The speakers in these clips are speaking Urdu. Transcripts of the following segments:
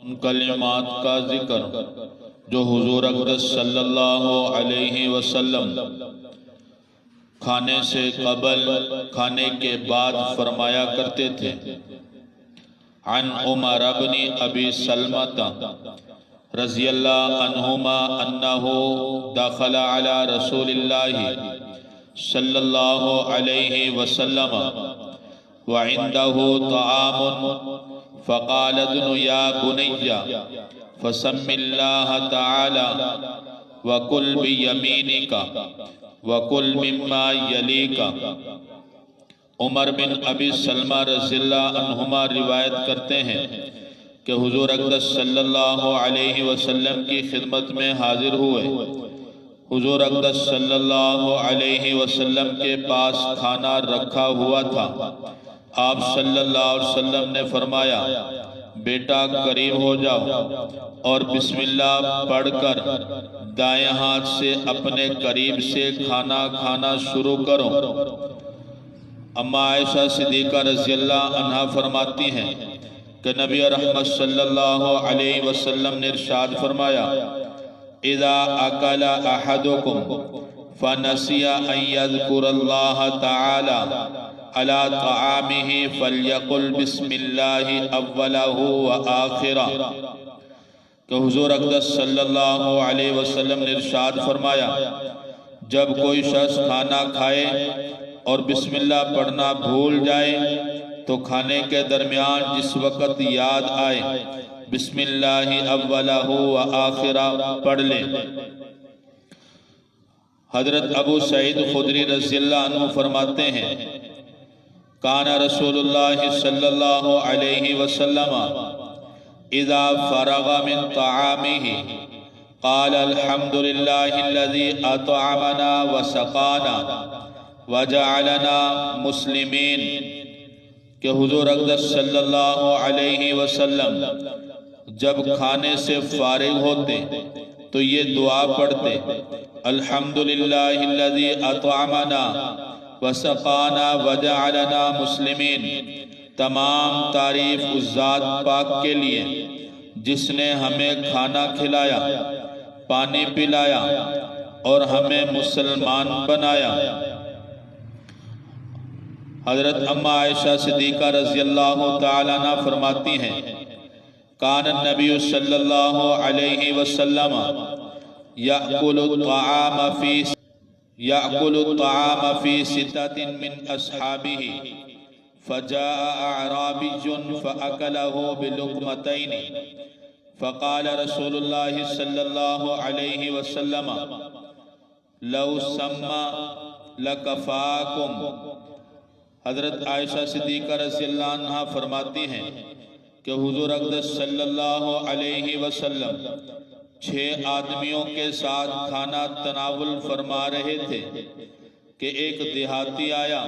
ان کلمات کا ذکر جو حضور اقدس صلی اللہ علیہ وسلم کھانے سے قبل کھانے کے بعد فرمایا کرتے تھے۔ عن عمر بن ابی سلمۃ رضی اللہ عنہما انہ دخل علی رسول اللہ صلی اللہ علیہ وسلم وعنده طعام فقال ابن یا بنی فسم اللہ تعالی وکل بیمینک وکل مما یلیک۔ عمر بن ابی سلمہ رضی اللہ عنہما روایت کرتے ہیں کہ حضور اقدس صلی اللہ علیہ وسلم کی خدمت میں حاضر ہوئے۔ حضور اقدس صلی اللہ علیہ وسلم کے پاس کھانا رکھا ہوا تھا۔ آپ صلی اللہ علیہ وسلم نے فرمایا، بیٹا قریب ہو جاؤ اور بسم اللہ پڑھ کر دائیں ہاتھ سے اپنے قریب سے کھانا کھانا شروع کرو۔ اما عائشہ صدیقہ رضی اللہ عنہا فرماتی ہیں کہ نبی رحمت صلی اللہ علیہ وسلم نے ارشاد فرمایا، اذا اکل احدکم فنسی ان یذکر اللہ تعالی علی طعامہ فلیقل بسم اللہ اولہ وآخرہ۔ کہ حضور اقدس صلی اللہ علیہ وسلم نے ارشاد فرمایا، جب کوئی شخص کھانا کھائے اور بسم اللہ پڑھنا بھول جائے تو کھانے کے درمیان جس وقت یاد آئے بسم اللہ اولہ وآخرہ پڑھ لے۔ حضرت ابو سعید خدری رضی اللہ عنہ فرماتے ہیں، کان رسول اللہ صلی اللہ علیہ وسلم اذا فرغ من طعامہ قال الحمدللہ الذی اطعمنا وسقانا وجعلنا مسلمین۔ کہ حضور اقدس صلی اللہ علیہ وسلم جب کھانے سے فارغ ہوتے تو یہ دعا پڑھتے، الحمدللہ الذی اطعمنا وسقانا وجعلنا مسلمین۔ تمام تعریف اس ذات پاک کے لیے جس نے ہمیں کھانا کھلایا، پانی پلایا اور ہمیں مسلمان بنایا۔ حضرت اما عائشہ صدیقہ رضی اللہ تعالیٰ عنہ فرماتی ہیں، کان النبی صلی اللہ علیہ وسلم یأکل الطعام فی ستۃ من اصحابہ فجاء اعرابی فأکلہ بلقمتین فقال رسول اللہ صلی اللہ علیہ وسلم لو سمّ لکفاکم۔ حضرت عائشہ صدیقہ رضی اللہ عنہ فرماتی ہیں کہ حضور اقدس صلی اللہ علیہ وسلم 6 آدمیوں کے ساتھ کھانا تناول فرما رہے تھے کہ ایک دیہاتی آیا،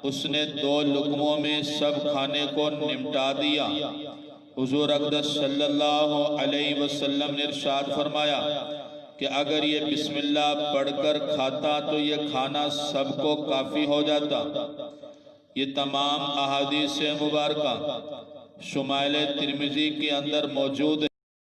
اس نے 2 لقموں میں سب کھانے کو نمٹا دیا۔ حضور اقدس صلی اللہ علیہ وسلم نے ارشاد فرمایا کہ اگر یہ بسم اللہ پڑھ کر کھاتا تو یہ کھانا سب کو کافی ہو جاتا۔ یہ تمام احادیث مبارکہ شمائل ترمذی کے اندر موجود